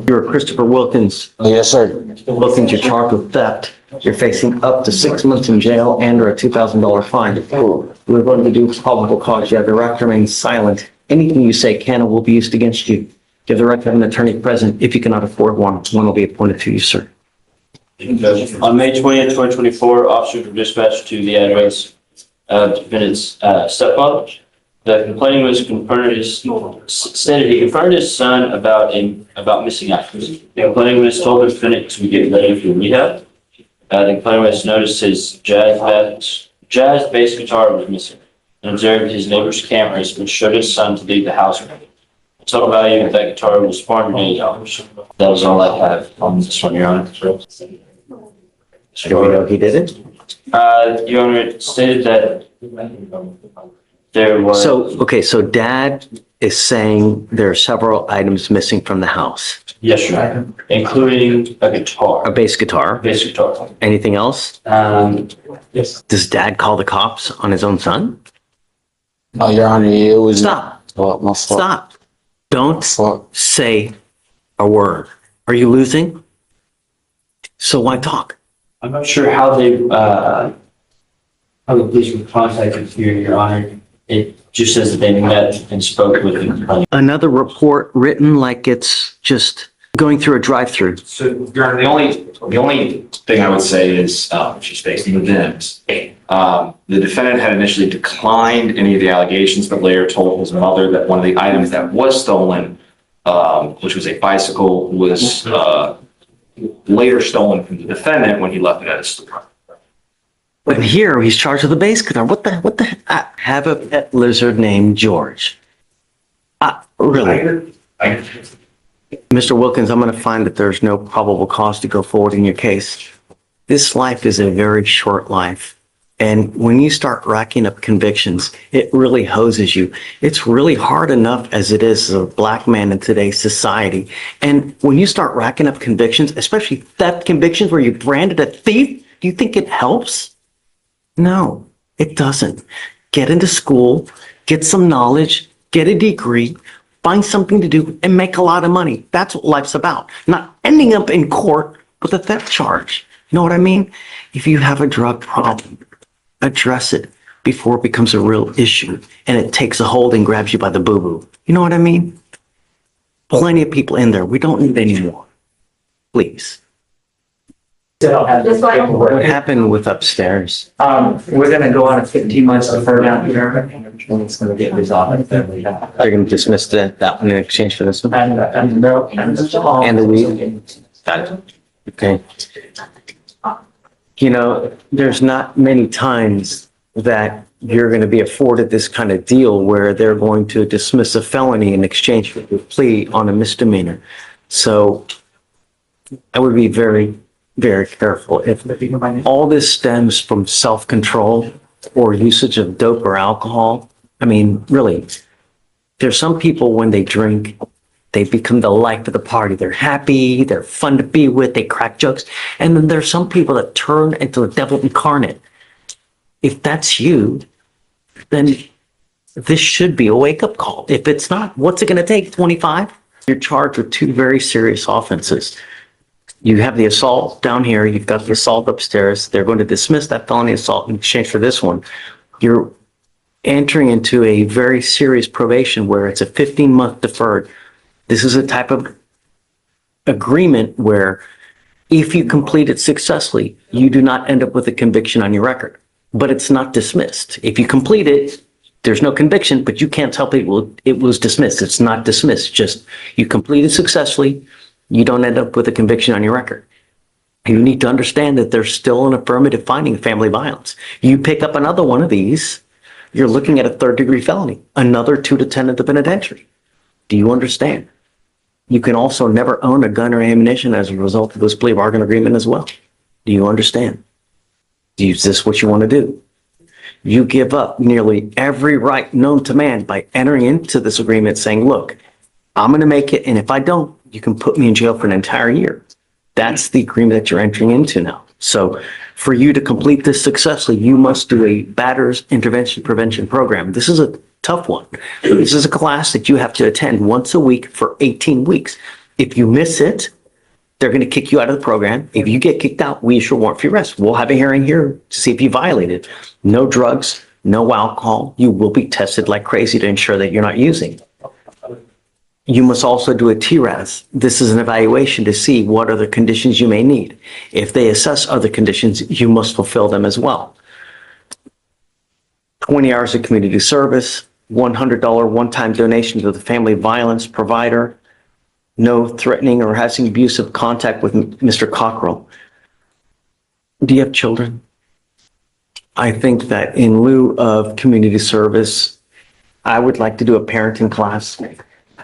You're Christopher Wilkins. Yes, sir. Wilkins, you're charged with theft. You're facing up to 6 months in jail and or a $2,000 fine. We're going to do probable cause. You have the right to remain silent. Anything you say can or will be used against you. You have the right to have an attorney present. If you cannot afford one will be appointed to you, sir. On May 20th, 2024, officers were dispatched to the address of defendant's stepfather. The complainant was stated he confronted his son about missing items. The complainant was told the defendant to get ready for rehab. The complainant was noticed his jazz bass guitar was missing and observed his neighbor's cameras, which showed his son to leave the house. The total value of that guitar was $480. That was all I have on this one, Your Honor. Do we know he did it? Your Honor, it stated that there was. So dad is saying there are several items missing from the house. Yes, Your Honor, including a guitar. A bass guitar. Bass guitar. Anything else? Yes. Does dad call the cops on his own son? No, Your Honor, it was. Stop. Oh, my fault. Stop. Don't Fuck. say a word. Are you losing? So why talk? I'm not sure how the police were contacted here, Your Honor. It just says that they met and spoke with the complainant. Another report written like it's just going through a drive-through. So, Your Honor, the only thing I would say is, she's facing the Dims. The defendant had initially declined any of the allegations, but later told his mother that one of the items that was stolen, which was a bicycle, was later stolen from the defendant when he left it at his store. But here he's charged with a bass guitar. What the? I have a pet lizard named George. Really? Mr. Wilkins, I'm going to find that there's no probable cause to go forward in your case. This life is a very short life. And when you start racking up convictions, it really hoses you. It's really hard enough as it is as a black man in today's society. And when you start racking up convictions, especially theft convictions where you're branded a thief, do you think it helps? No, it doesn't. Get into school, get some knowledge, get a degree, find something to do, and make a lot of money. That's what life's about. Not ending up in court with a theft charge. You know what I mean? If you have a drug problem, address it before it becomes a real issue and it takes a hold and grabs you by the boo-boo. You know what I mean? Plenty of people in there. We don't need any more. Please. What happened with upstairs? We're gonna go on a 15 months deferred down here, and it's gonna get resolved. They're going to dismiss that one in exchange for this one? And the weed? Got it. Okay. You know, there's not many times that you're going to be afforded this kind of deal where they're going to dismiss a felony in exchange for a plea on a misdemeanor. So I would be very, very careful. If all this stems from self-control or usage of dope or alcohol, I mean, really, there's some people when they drink, they become the life of the party. They're happy, they're fun to be with, they crack jokes. And then there's some people that turn into the devil incarnate. If that's you, then this should be a wake-up call. If it's not, what's it going to take, 25? You're charged with two very serious offenses. You have the assault down here, you've got the assault upstairs. They're going to dismiss that felony assault in exchange for this one. You're entering into a very serious probation where it's a 15-month deferred. This is a type of agreement where if you complete it successfully, you do not end up with a conviction on your record, but it's not dismissed. If you complete it, there's no conviction, but you can't tell people it was dismissed. It's not dismissed, just you complete it successfully, you don't end up with a conviction on your record. You need to understand that there's still an affirmative finding of family violence. You pick up another one of these, you're looking at a third-degree felony, another 2 to 10 at the penitentiary. Do you understand? You can also never own a gun or ammunition as a result of this plea bargain agreement as well. Do you understand? Is this what you want to do? You give up nearly every right known to man by entering into this agreement saying, look, I'm going to make it, and if I don't, you can put me in jail for an entire year. That's the agreement that you're entering into now. So for you to complete this successfully, you must do a batter's intervention prevention program. This is a tough one. This is a class that you have to attend once a week for 18 weeks. If you miss it, they're going to kick you out of the program. If you get kicked out, we issue a warrant for your arrest. We'll have a hearing here to see if you violated. No drugs, no alcohol. You will be tested like crazy to ensure that you're not using. You must also do a TRAS. This is an evaluation to see what other conditions you may need. If they assess other conditions, you must fulfill them as well. 20 hours of community service, $100 one-time donation to the family violence provider, no threatening or harassing abusive contact with Mr. Cockrell. Do you have children? I think that in lieu of community service, I would like to do a parenting class.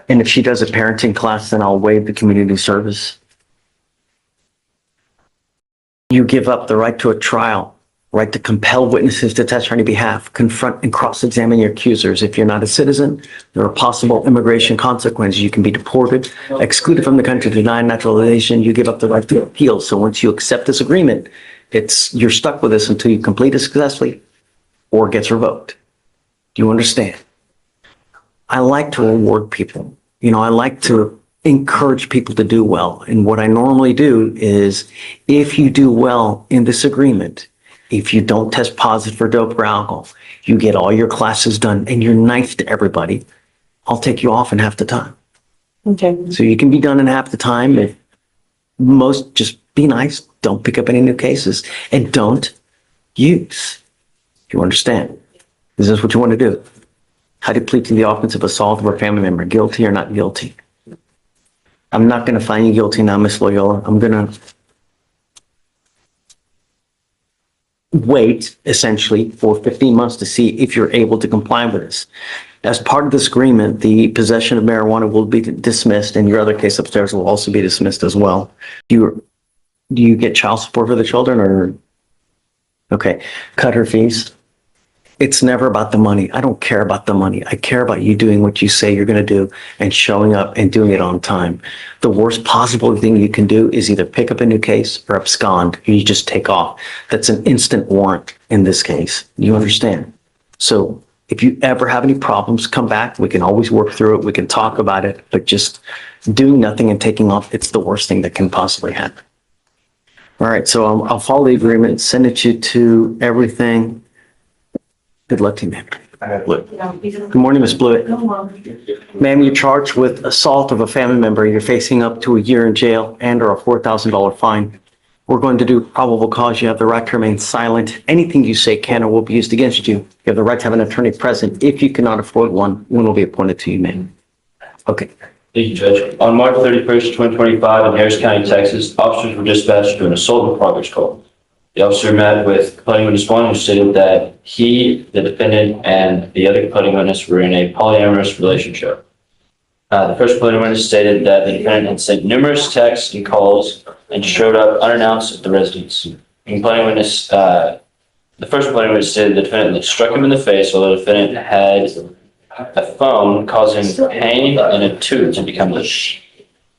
And if she does a parenting class, then I'll waive the community service. You give up the right to a trial, right to compel witnesses to testify on your behalf, confront and cross-examine your accusers. If you're not a citizen, there are possible immigration consequences. You can be deported, excluded from the country, denied naturalization. You give up the right to appeal. So once you accept this agreement, you're stuck with this until you complete it successfully or it gets revoked. Do you understand? I like to reward people. I like to encourage people to do well. And what I normally do is, if you do well in this agreement, if you don't test positive for dope or alcohol, you get all your classes done and you're nice to everybody, I'll take you off in half the time. Okay. So you can be done in half the time. If most, just be nice. Don't pick up any new cases and don't use. You understand? Is this what you want to do? How do you plead to the offense of assault of a family member? Guilty or not guilty? I'm not going to find you guilty now, Miss Loyola. I'm going to wait essentially for 15 months to see if you're able to comply with this. As part of this agreement, the possession of marijuana will be dismissed, and your other case upstairs will also be dismissed as well. Do you get child support for the children, or? Okay, cut her fees. It's never about the money. I don't care about the money. I care about you doing what you say you're going to do and showing up and doing it on time. The worst possible thing you can do is either pick up a new case or abscond. You just take off. That's an instant warrant in this case. You understand? So if you ever have any problems, come back. We can always work through it. We can talk about it, but just doing nothing and taking off, it's the worst thing that can possibly happen. All right. So I'll follow the agreement, send it to everything. Good luck to you, ma'am. Good morning, Ms. Blewett. Ma'am, you're charged with assault of a family member. You're facing up to a year in jail and or a $4,000 fine. We're going to do probable cause. You have the right to remain silent. Anything you say can or will be used against you. You have the right to have an attorney present. If you cannot afford one will be appointed to you, ma'am. Okay. Thank you, Judge. On March 31st, 2025, in Harris County, Texas, officers were dispatched to an assault in progress call. The officer met with complaining witness one, who stated that he, the defendant, and the other complaining witness were in a polyamorous relationship. The first complaining witness stated that the defendant had sent numerous texts and calls and showed up unannounced at the residence. The first complaining witness stated the defendant had struck him in the face while the defendant had a phone causing pain and a tooth to become loose.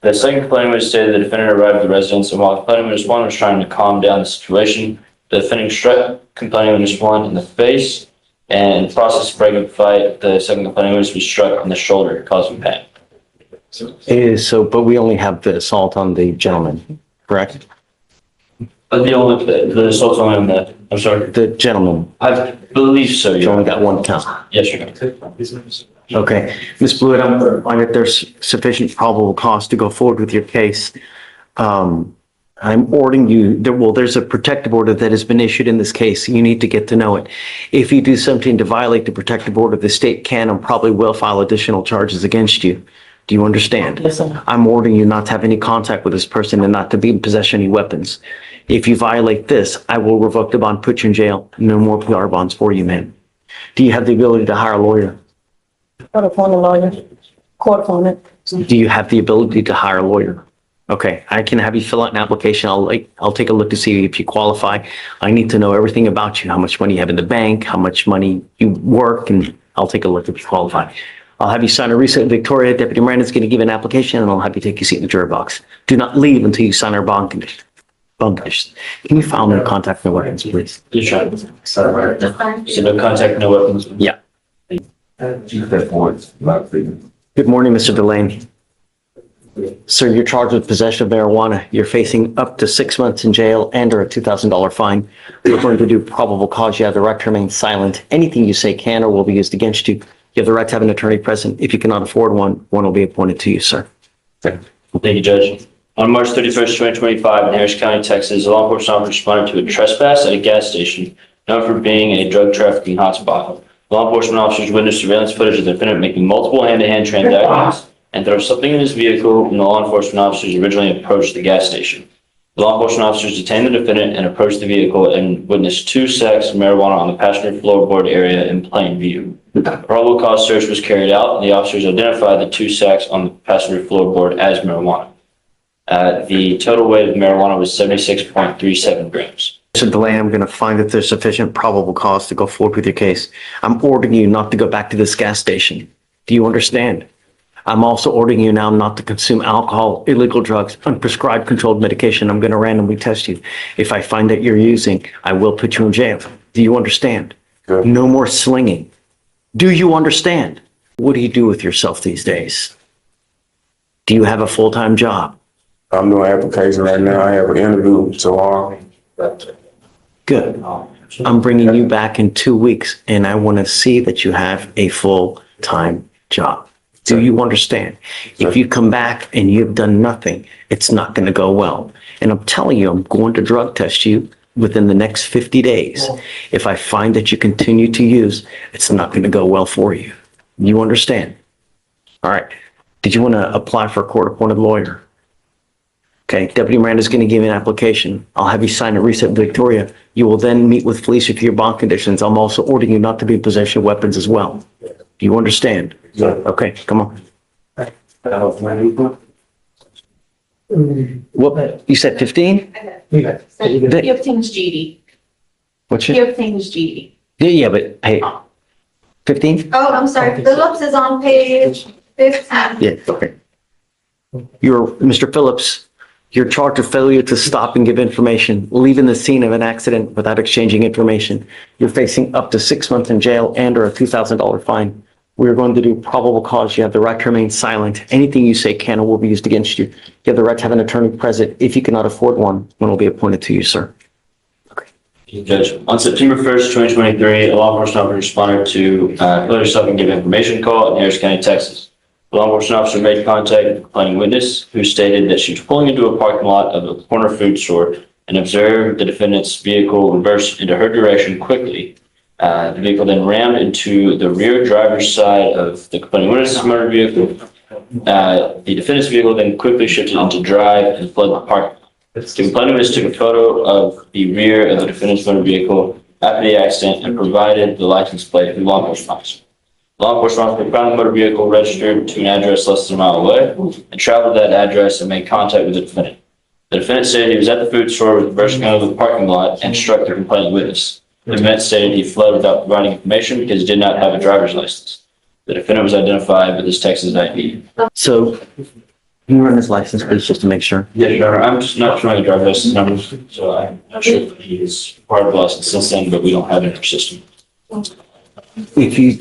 The second complaining witness stated the defendant arrived at the residence, and while complaining witness one was trying to calm down the situation, the defendant struck complaining witness one in the face, and in the process of breaking the fight, the second complaining witness was struck on the shoulder, causing pain. But we only have the assault on the gentleman, correct? But the assault's only on the, I'm sorry, The gentleman. I believe so, You Your only Honor. got one count. Yes, Your Honor. Okay. Ms. Blewett, I'm going to find that there's sufficient probable cause to go forward with your case. I'm ordering you, there's a protective order that has been issued in this case. You need to get to know it. If you do something to violate the protective order, the state can and probably will file additional charges against you. Do you understand? Yes, sir. I'm ordering you not to have any contact with this person and not to be in possession of any weapons. If you violate this, I will revoke the bond, put you in jail. No more PR bonds for you, man. Do you have the ability to hire a lawyer? Court appointed lawyer, court appointed. Do you have the ability to hire a lawyer? Okay, I can have you fill out an application. I'll take a look to see if you qualify. I need to know everything about you, how much money you have in the bank, how much money you work, and I'll take a look if you qualify. I'll have you sign a receipt. Victoria, Deputy Miranda's going to give you an application, and I'll have you take your seat in the jury box. Do not leave until you sign our bond condition. Can you file no contact, no weapons, please? Yes, Your Honor. So no contact, no weapons. Yeah. Good morning, Mr. Delaney. Sir, you're charged with possession of marijuana. You're facing up to 6 months in jail and or a $2,000 fine. We're going to do probable cause. You have the right to remain silent. Anything you say can or will be used against you. You have the right to have an attorney present. If you cannot afford one, one will be appointed to you, sir. Thank you, Judge. On March 31st, 2025, in Harris County, Texas, a law enforcement officer responded to a trespass at a gas station known for being a drug trafficking hotspot. Law enforcement officers witnessed surveillance footage of the defendant making multiple hand-to-hand transactions and throw something in his vehicle when the law enforcement officers originally approached the gas station. The law enforcement officers detained the defendant and approached the vehicle and witnessed 2 sacks of marijuana on the passenger floorboard area in plain view. A probable cause search was carried out, and the officers identified the 2 sacks on the passenger floorboard as marijuana. The total weight of marijuana was 76.37 grams. Mr. DeLay, I'm going to find that there's sufficient probable cause to go forward with your case. I'm ordering you not to go back to this gas station. Do you understand? I'm also ordering you now not to consume alcohol, illegal drugs, unprescribed controlled medication. I'm going to randomly test you. If I find that you're using, I will put you in jail. Do you understand? Good. No more slinging. Do you understand? What do you do with yourself these days? Do you have a full-time job? I'm doing application right now. I have an interview tomorrow. Good. I'm bringing you back in 2 weeks, and I want to see that you have a full-time job. Do you understand? If you come back and you've done nothing, it's not going to go well. And I'm telling you, I'm going to drug test you within the next 50 days. If I find that you continue to use, it's not going to go well for you. You understand? All right. Did you want to apply for a court-appointed lawyer? Okay, Deputy Miranda is going to give you an application. I'll have you sign a receipt in Victoria. You will then meet with police for your bond conditions. I'm also ordering you not to be in possession of weapons as well. Do you understand? Okay, come on. What, you said 15? He obtains GED. What's He your? obtains GED. Yeah, but hey, 15? Oh, I'm sorry. Phillips is on page 15. Yeah, okay. You're, Mr. Phillips, you're charged with failure to stop and give information, leaving the scene of an accident without exchanging information. You're facing up to 6 months in jail and or a $2,000 fine. We're going to do probable cause. You have the right to remain silent. Anything you say can or will be used against you. You have the right to have an attorney present. If you cannot afford one will be appointed to you, sir. Judge, on September 1st, 2023, a law enforcement officer responded to failure to stop and give information call in Harris County, Texas. The law enforcement officer made contact with the complaining witness, who stated that she was pulling into a parking lot of a corner food store and observed the defendant's vehicle reverse into her direction quickly. The vehicle then rammed into the rear driver's side of the complaining witness's motor vehicle. The defendant's vehicle then quickly shifted into drive and fled the parking lot. The complaining witness took a photo of the rear of the defendant's motor vehicle after the accident and provided the license plate to the law enforcement officer. Law enforcement officer found the motor vehicle registered to an address less than a mile away and traveled to that address and made contact with the defendant. The defendant stated he was at the food store reversing out of the parking lot and struck the complaining witness. The defendant stated he fled without providing information because he did not have a driver's license. The defendant was identified with his Texas ID. So, can you run his license, please, just to make sure? Yes, Your Honor, I'm just not showing the driver's license numbers, so I'm not sure if he is part of the license since then, but we don't have it in our system. If you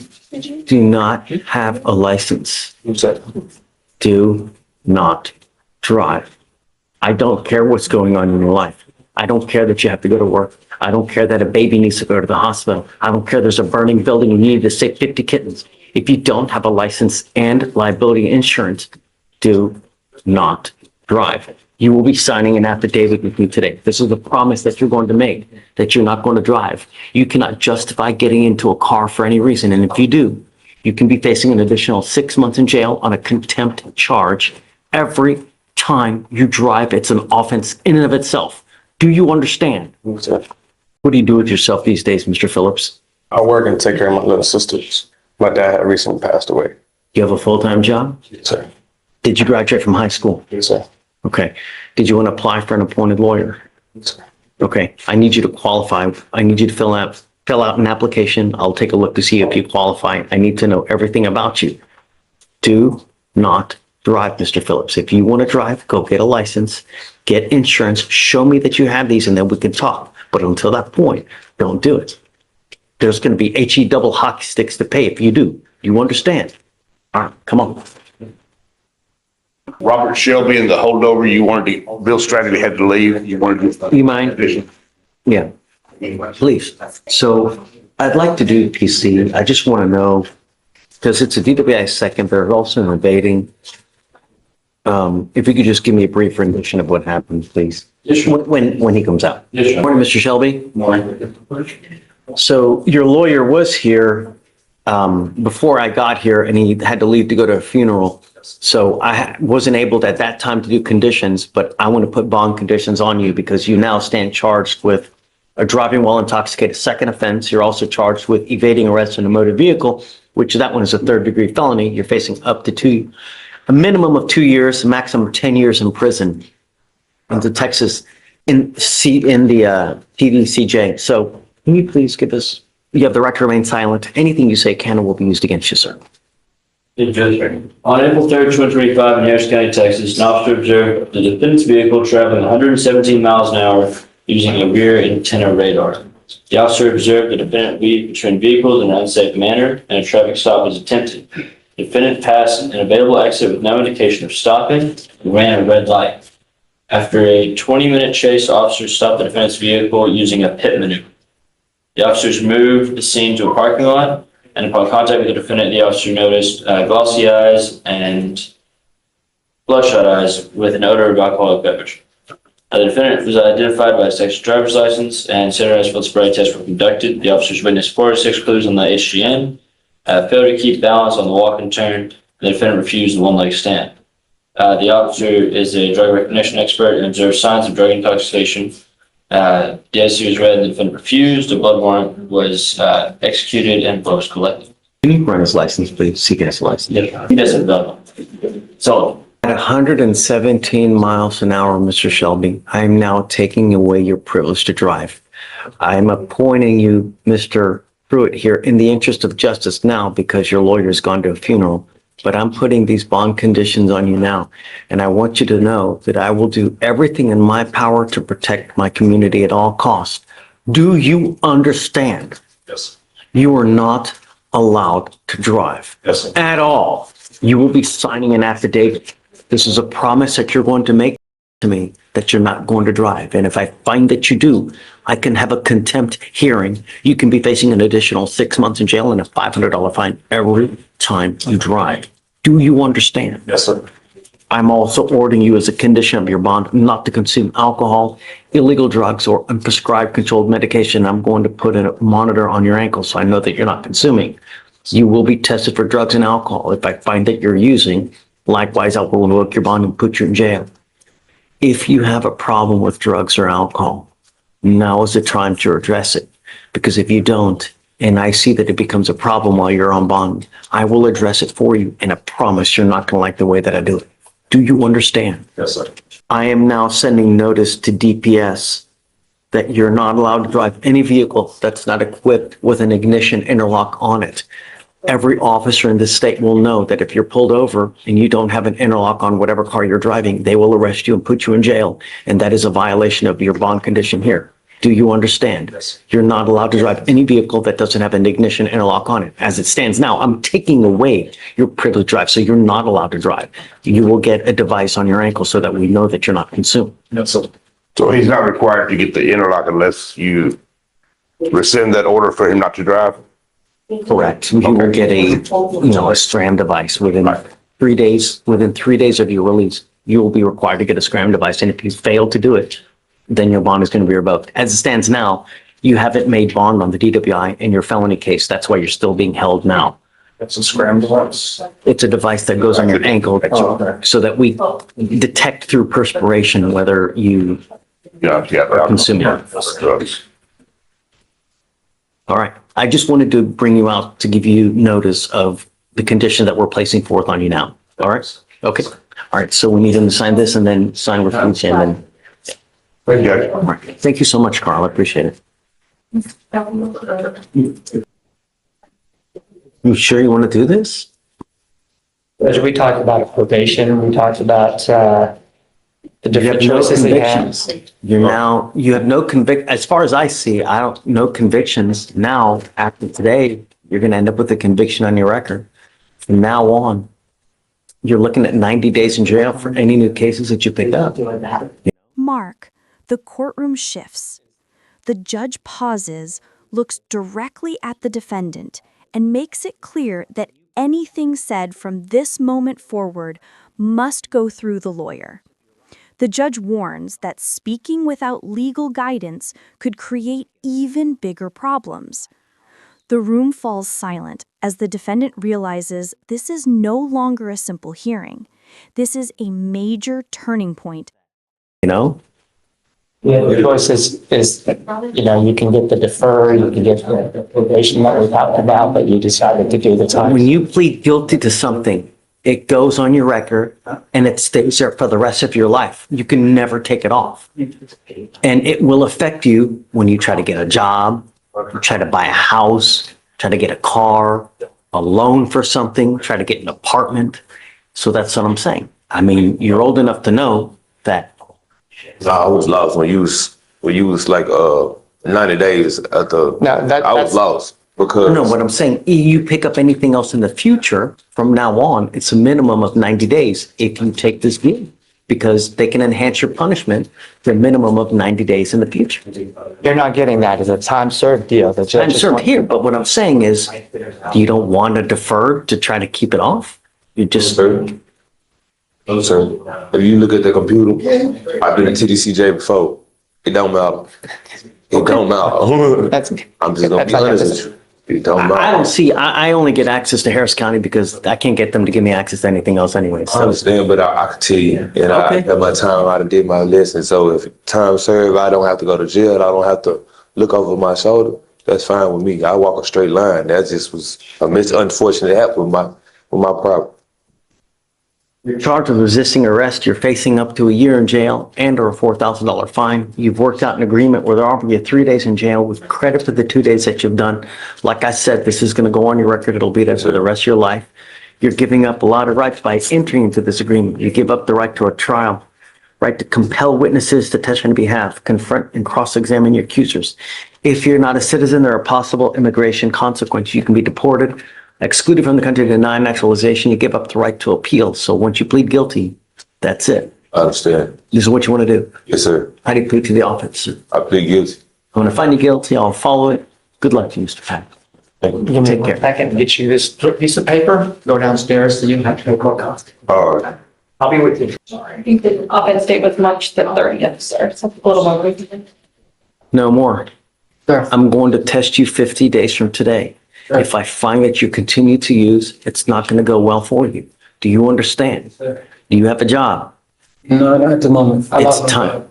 do not have a license, do not drive. I don't care what's going on in your life. I don't care that you have to go to work. I don't care that a baby needs to go to the hospital. I don't care there's a burning building and you need to save 50 kittens. If you don't have a license and liability insurance, do not drive. You will be signing an affidavit with me today. This is the promise that you're going to make, that you're not going to drive. You cannot justify getting into a car for any reason. And if you do, you can be facing an additional 6 months in jail on a contempt charge. Every time you drive, it's an offense in and of itself. Do you understand? What do you do with yourself these days, Mr. Phillips? I work and take care of my little sisters. My dad recently passed away. You have a full-time job? Yes, sir. Did you graduate from high school? Yes, sir. Okay. Did you want to apply for an appointed lawyer? Yes, sir. Okay. I need you to qualify. I need you to fill out an application. I'll take a look to see if you qualify. I need to know everything about you. Do not drive, Mr. Phillips. If you want to drive, go get a license, get insurance, show me that you have these, and then we can talk. But until that point, don't do it. There's going to be HE double hockey sticks to pay if you do. You understand? All right, come on. Robert Shelby and the holdover, you wanted to, Bill Stratton had to leave, you wanted to. You mind? Yeah, please. So I'd like to do PC. I just want to know, because it's a DWI second, there's also an evading. If you could just give me a brief rendition of what happened, please. Yes, sir. When he comes out. Yes, sir. Morning, Mr. Shelby. Morning. So your lawyer was here before I got here, and he had to leave to go to a funeral. So I wasn't able to, at that time, to do conditions, but I want to put bond conditions on you because you now stand charged with a driving while intoxicated second offense. You're also charged with evading arrest in a motor vehicle, which that one is a third-degree felony. You're facing up to a minimum of 2 years, maximum of 10 years in prison in the Texas, in the TVCJ. So can you please give us, you have the right to remain silent. Anything you say can and will be used against you, sir. On April 3rd, 2025, in Harris County, Texas, an officer observed the defendant's vehicle traveling 117 miles an hour using a rear antenna radar. The officer observed the defendant weave between vehicles in an unsafe manner, and a traffic stop was attempted. The defendant passed an available exit with no indication of stopping and ran a red light. After a 20-minute chase, officers stopped the defendant's vehicle using a pit maneuver. The officers moved the scene to a parking lot, and upon contact with the defendant, the officer noticed glossy eyes and bloodshot eyes with an odor of alcoholic beverage. The defendant was identified by his Texas driver's license, and standardized field sobriety tests were conducted. The officers witnessed 4 to 6 clues on the HGN, failed to keep balance on the walk and turn, and the defendant refused the one-leg stand. The officer is a drug recognition expert and observed signs of drug intoxication. The IC was read and the defendant refused. A blood warrant was executed and blood was collected. Can you run his license, please? CPS license. Yeah, he doesn't know. So, At 117 miles an hour, Mr. Shelby, I am now taking away your privilege to drive. I'm appointing you, Mr. Pruitt, here in the interest of justice now because your lawyer's gone to a funeral. But I'm putting these bond conditions on you now. And I want you to know that I will do everything in my power to protect my community at all costs. Do you understand? Yes. You are not allowed to drive. Yes, sir. At all. You will be signing an affidavit. This is a promise that you're going to make to me that you're not going to drive. And if I find that you do, I can have a contempt hearing. You can be facing an additional 6 months in jail and a $500 fine every time you drive. Do you understand? Yes, sir. I'm also ordering you as a condition of your bond not to consume alcohol, illegal drugs, or unprescribed controlled medication. I'm going to put a monitor on your ankle so I know that you're not consuming. You will be tested for drugs and alcohol. If I find that you're using, likewise, I will invoke your bond and put you in jail. If you have a problem with drugs or alcohol, now is the time to address it. Because if you don't, and I see that it becomes a problem while you're on bond, I will address it for you. And I promise you're not going to like the way that I do it. Do you understand? Yes, sir. I am now sending notice to DPS that you're not allowed to drive any vehicle that's not equipped with an ignition interlock on it. Every officer in this state will know that if you're pulled over and you don't have an interlock on whatever car you're driving, they will arrest you and put you in jail. And that is a violation of your bond condition here. Do you understand? Yes. You're not allowed to drive any vehicle that doesn't have an ignition interlock on it. As it stands now, I'm taking away your privilege to drive, so you're not allowed to drive. You will get a device on your ankle so that we know that you're not consuming. Yes, sir. So he's not required to get the interlock unless you rescind that order for him not to drive? Correct. You will get a STRAM device within 3 days. Within 3 days of your release, you will be required to get a STRAM device. And if you fail to do it, then your bond is going to be revoked. As it stands now, you haven't made bond on the DWI in your felony case. That's why you're still being held now. That's a scram device. It's a device that goes on your ankle so that we detect through perspiration whether you Yeah, are consuming. drugs. All right. I just wanted to bring you out to give you notice of the condition that we're placing forth on you now. All right? Okay. All right. So we need him to sign this and then sign with each and then. Yeah. All right. Thank you so much, Carl. I appreciate it. You sure you want to do this? As we talked about probation, we talked about the You have different no choices they have. convictions. You have no as far as I see, no convictions. Now, after today, you're going to end up with a conviction on your record. From now on, you're looking at 90 days in jail for any new cases that you pick up. Mark, the courtroom shifts. The judge pauses, looks directly at the defendant, and makes it clear that anything said from this moment forward must go through the lawyer. The judge warns that speaking without legal guidance could create even bigger problems. The room falls silent as the defendant realizes this is no longer a simple hearing. This is a major turning point. You know, Yeah, the choice is, you can get the defer, you can get the probation that we talked about, but you decided to do the time. when you plead guilty to something, it goes on your record and it stays there for the rest of your life. You can never take it off. And it will affect you when you try to get a job, you try to buy a house, try to get a car, a loan for something, try to get an apartment. So that's what I'm saying. I mean, you're old enough to know that. No, I was lost when you was like 90 days at the. No, I was lost because. No, what I'm saying, you pick up anything else in the future from now on, it's a minimum of 90 days if you take this deal. Because they can enhance your punishment to a minimum of 90 days in the future. You're not getting that as a time served deal. The judge I'm just served wants- here, but what I'm saying is, you don't want to defer to try to keep it off? You just, Sir, if you look at the computer, I've been to TDCJ before. It don't matter. It don't matter. That's, I'm just gonna be honest with you. It don't I matter. don't see, I only get access to Harris County because I can't get them to give me access to anything else anyway. I So understand, but I can tell you, and I Okay. had my time, I done did my lesson. So if time served, I don't have to go to jail. I don't have to look over my shoulder. That's fine with me. I walk a straight line. That just was a unfortunate happen with my property. you're charged with resisting arrest, you're facing up to a year in jail and or a $4,000 fine. You've worked out an agreement where they're offering you 3 days in jail with credit for the 2 days that you've done. Like I said, this is going to go on your record. It'll be there for the rest of your life. You're giving up a lot of rights by entering into this agreement. You give up the right to a trial, right to compel witnesses to testify on your behalf, confront and cross-examine your accusers. If you're not a citizen, there are possible immigration consequences. You can be deported, excluded from the country, denied naturalization. You give up the right to appeal. So once you plead guilty, that's it. I understand. This is what you want to do. Yes, sir. How do you plead to the officer? I plead guilty. I'm going to find you guilty. I'll follow it. Good luck to you, Mr. Pack. give me Take 1 care. second, get you this piece of paper, go downstairs so you don't have to go court cost. All right. I'll be with you. I think the offense date was March the 30th, sir. So a little more recent. No more. Sure. I'm going to test you 50 days from today. If I find that you continue to use, it's not going to go well for you. Do you understand? Do you have a job? No, not at the moment. It's time.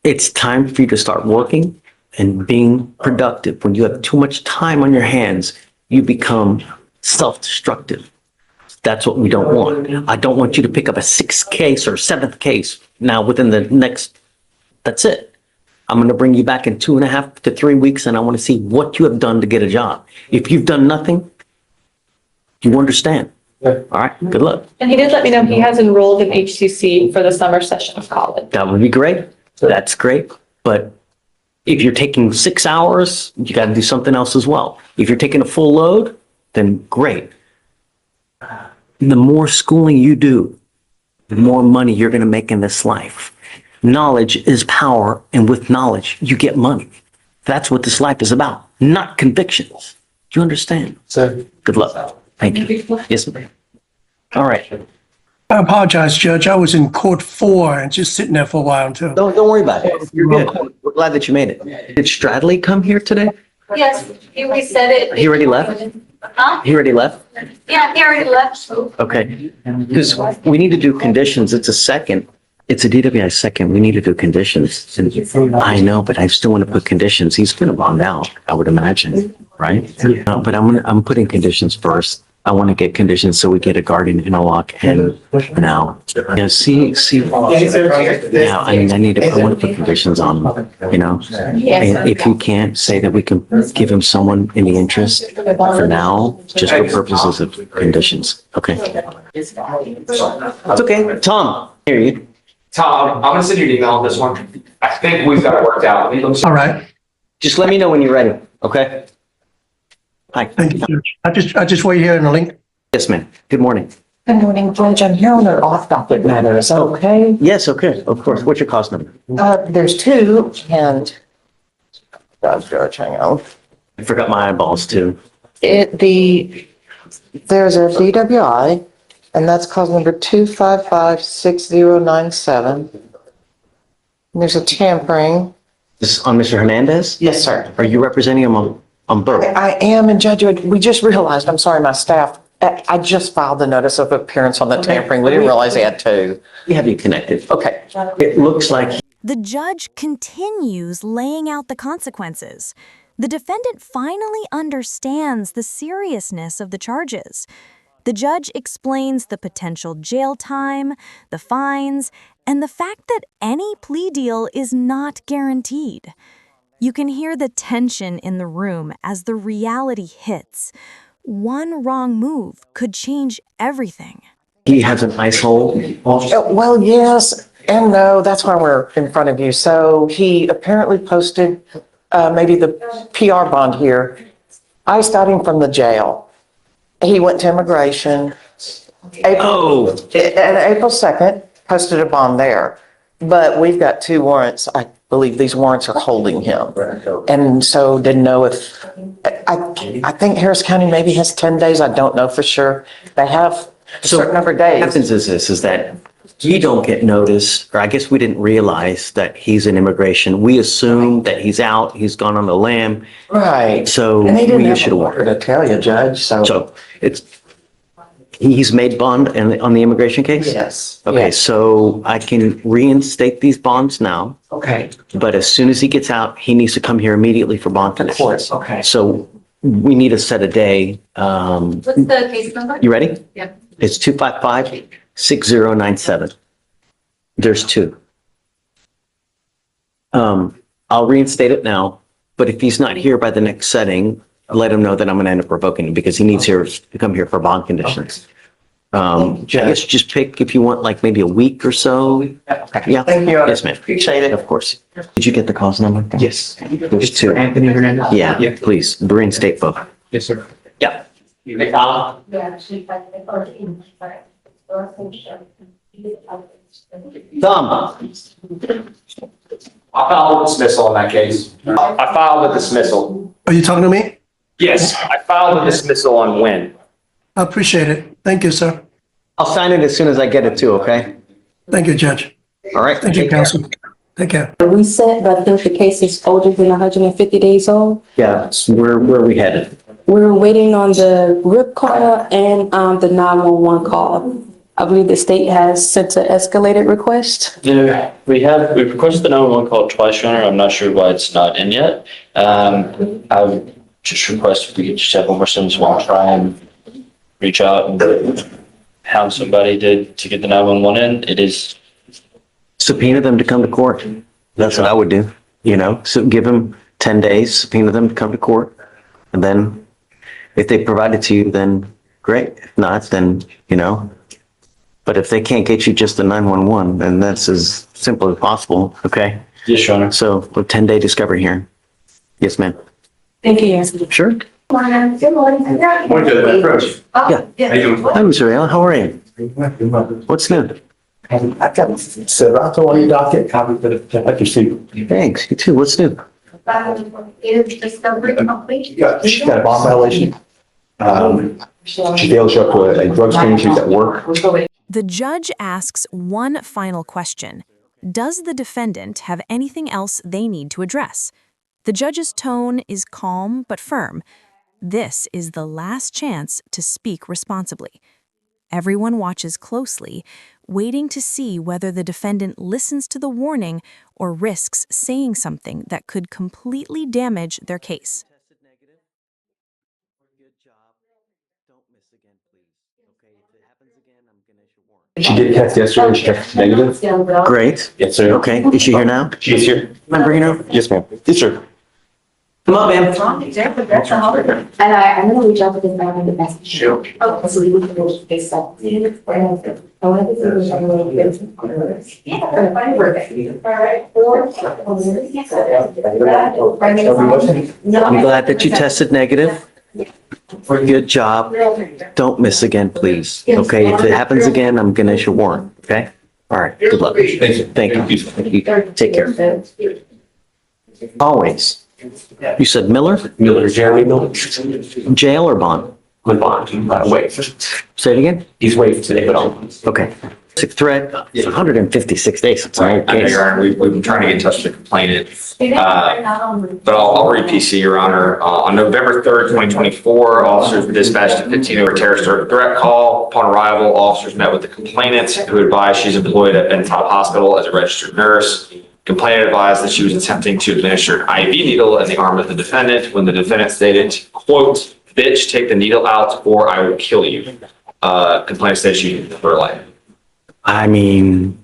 It's time for you to start working and being productive. When you have too much time on your hands, you become self-destructive. That's what we don't want. I don't want you to pick up a 6th case or 7th case now within the next, that's it. I'm going to bring you back in 2.5 to 3 weeks and I want to see what you have done to get a job. If you've done nothing, you understand. All right, good luck. And he did let me know he has enrolled in HCC for the summer session of college. That would be great. That's great. But if you're taking 6 hours, you got to do something else as well. If you're taking a full load, then great. The more schooling you do, the more money you're going to make in this life. Knowledge is power, and with knowledge, you get money. That's what this life is about, not convictions. Do you understand? Sir. Good luck. Thank you. Yes, ma'am. All right. I apologize, Judge. I was in court 4 and just sitting there for a while too. Don't worry about it. You're good. We're glad that you made it. Did Stradley come here today? Yes, he reset it. He already left? Huh? He already left? Yeah, he already left. Okay. Because we need to do conditions. It's a second. It's a DWI second. We need to do conditions. And I know, but I still want to put conditions. He's going to bond out, I would imagine, right? But I'm putting conditions first. I want to get conditions so we get a guardian interlock and now. Yeah, see. Yeah, I mean, I want to put conditions on, And if you can't, say that we can give him someone in the interest for now, just for purposes of conditions. Okay. It's okay. Tom, hear you. Tom, I'm gonna send you an email on this one. I think we've got it worked out. All right. Just let me know when you're ready, okay? Hi. Thank you, Judge. I just wait here in the link. Yes, ma'am. Good morning. Good morning, Judge. I'm here on an off-docket matter. Is that okay? Yes, okay, of course. What's your cause number? There's two, and Judge, hang on. I forgot my eyeballs too. There's a DWI, and that's cause number 2556097. And there's a tampering. This is on Mr. Hernandez? Yes, sir. Are you representing him on both? I am, and Judge, we just realized, I'm sorry, my staff, I just filed the notice of appearance on the tampering. We didn't realize they had two. We have you connected. Okay. It looks like The judge continues laying out the consequences. The defendant finally understands the seriousness of the charges. The judge explains the potential jail time, the fines, and the fact that any plea deal is not guaranteed. You can hear the tension in the room as the reality hits. One wrong move could change everything. he has an ice hole. Well, yes and no. That's why we're in front of you. So he apparently posted maybe the PR bond here. ICE got him from the jail. He went to immigration. April 2nd, posted a bond there. But we've got two warrants. I believe these warrants are holding him. And so didn't know if, I think Harris County maybe has 10 days. I don't know for sure. They have a certain number of What days. happens is that we don't get notice, or I guess we didn't realize that he's in immigration. We assume that he's out, he's gone on the lam. Right. So And they didn't we have should a have order to tell you, Judge, So he's made bond on the immigration case? Yes. Okay, Yes. so I can reinstate these bonds now, Okay. but as soon as he gets out, he needs to come here immediately for bond Of conditions. course, okay. So we need to set a day. What's the case number? You ready? Yeah. It's 255-6097. There's two. I'll reinstate it now, but if he's not here by the next setting, let him know that I'm gonna end up revoking him because he needs to come here for bond conditions. I guess just pick if you want like maybe a week or so. Okay. Yeah. Thank you. Yes, ma'am. Appreciate it. Of course. Did you get the cause number? Yes. There's two. Anthony Hernandez? Yeah, please, reinstate both. Yes, sir. Yeah. Tom, I filed a dismissal in that case. I filed a dismissal. Are you talking to me? Yes, I filed a dismissal on when? I appreciate it. Thank you, sir. I'll sign it as soon as I get it too, okay? Thank you, Judge. All right. Thank you, counsel. Take care. Reset, but I think the case is older than 150 days old. Yeah, so where are we headed? We're waiting on the RIP call and the 911 call. I believe the state has sent an escalated request. We've requested the 911 call twice, Your Honor. I'm not sure why it's not in yet. I've just requested if we could just have one more sentence while I try and reach out and hound somebody to get the 911 in. It is. Subpoena them to come to court. That's what I would do, so give them 10 days, subpoena them to come to court. And then if they provide it to you, then great. If not, then, but if they can't get you just the 911, then that's as simple as possible, okay? Yes, Your Honor. So a 10-day discovery hearing. Yes, ma'am. Thank you, Your Honor. Sure. Good morning. Yeah. Hi, Mr. Ayala, how are you? What's new? I've got Serato on your docket, copy for the, like you see. Thanks, you too. What's new? Is discovery complete? She's got a bond violation. She failed to show up to a drug screen, she's at work. The judge asks one final question. Does the defendant have anything else they need to address? The judge's tone is calm but firm. This is the last chance to speak responsibly. Everyone watches closely, waiting to see whether the defendant listens to the warning or risks saying something that could completely damage their case. She did test yesterday, she tested negative. Great. Yes, sir. Okay, is she here now? She's here. Remember, Yes, ma'am. Yes, sir. Come on, ma'am. And I'm going to reach out to this guy with the message. Sure. Oh, so we can go this up. I'm glad that you tested negative. Good job. Don't miss again, please. Okay, if it happens again, I'm gonna issue a warrant, okay? All right, good luck. Thank you. Thank you. Take care. Always. You said Miller? Miller, Jeremy Miller, Jail or bond? on bond, waived. Say it again? He's waived today, but on. Okay. Sick threat, it's 156 days. It's an Right, old I know, case. Your Honor, we've been trying to get in touch with the complainant. But I'll read PC, Your Honor. On November 3rd, 2024, officers were dispatched to 15 over terrorist threat call. Upon arrival, officers met with the complainant, who advised she's employed at Bentop Hospital as a registered nurse. Complainant advised that she was attempting to administer an IV needle in the arm of the defendant when the defendant stated, quote, "Bitch, take the needle out or I will kill you." Complainant said she took her life. I mean,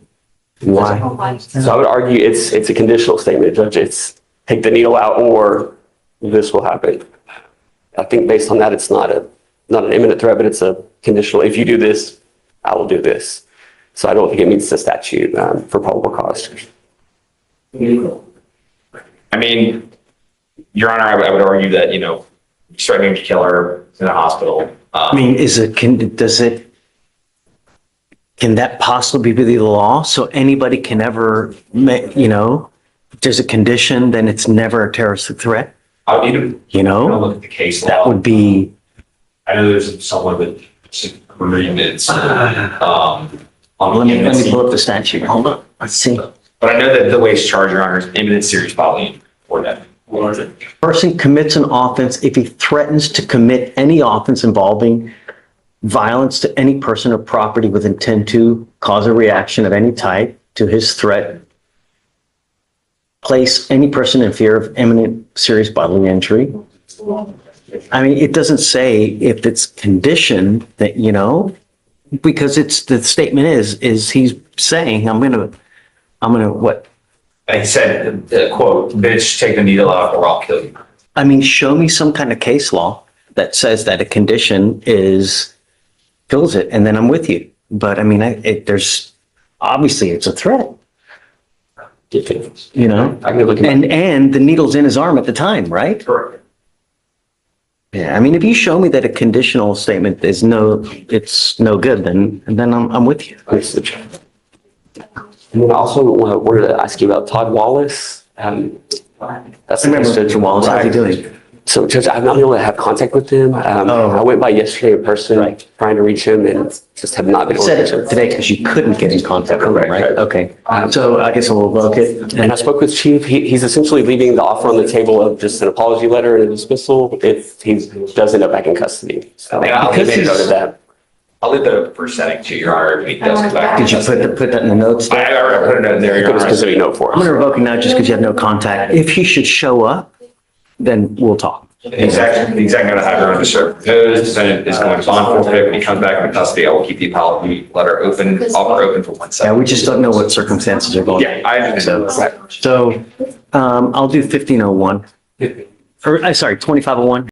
why? So I would argue it's a conditional statement, Judge. It's take the needle out or this will happen. I think based on that, it's not an imminent threat, but it's a conditional. If you do this, I will do this. So I don't think it meets the statute for probable cause. I mean, Your Honor, I would argue that, threatening to kill her in a hospital. I mean, can that possibly be the law? So anybody can ever, if there's a condition, then it's never a terrorist threat? I would need to look at the case law. That would be, I know there's someone with agreements. let me pull up the statute. Hold on, let's see. But I know that the way it's charged, Your Honor, is imminent serious bodily or death. Person commits an offense if he threatens to commit any offense involving violence to any person or property with intent to cause a reaction of any type to his threat, place any person in fear of imminent serious bodily injury. I mean, it doesn't say if it's conditioned that, because the statement is he's saying, I'm gonna what? He said, quote, "Bitch, take the needle out or I'll kill you." I mean, show me some kind of case law that says that a condition kills it, and then I'm with you. But I mean, there's obviously it's a threat, I can look at and the needle's in his arm at the time, right? Correct. Yeah, I mean, if you show me that a conditional statement it's no good, then I'm with you. And then I also wanted to ask you about Todd Wallace. That's I remember Judge Wallace. How's he doing? So, Judge, I've not been able to have contact with him. I went by yesterday in person, trying to reach him, and just have not been You able to said reach him. it today because you couldn't get in contact with him, right? Okay. So I guess we'll look it. And I spoke with Chief. He's essentially leaving the offer on the table of just an apology letter and a dismissal if he does end up back in custody. So Yeah, he made a note of that. I'll leave the first setting to Your Honor if he does come back. Did you put that in the notes? I already put a note in there, Your Put a Honor. specific note for I'm him. gonna revoke it now just because you have no contact. If he should show up, then we'll talk. The exact note I have, Your Honor, is proposed, defendant is going to bond forfeit. When he comes back into custody, I will keep the apology letter offer open for 1 Yeah, second. we just don't know what circumstances are going. Yeah, I understand. So, I'll do 1501. Or, sorry, 2501.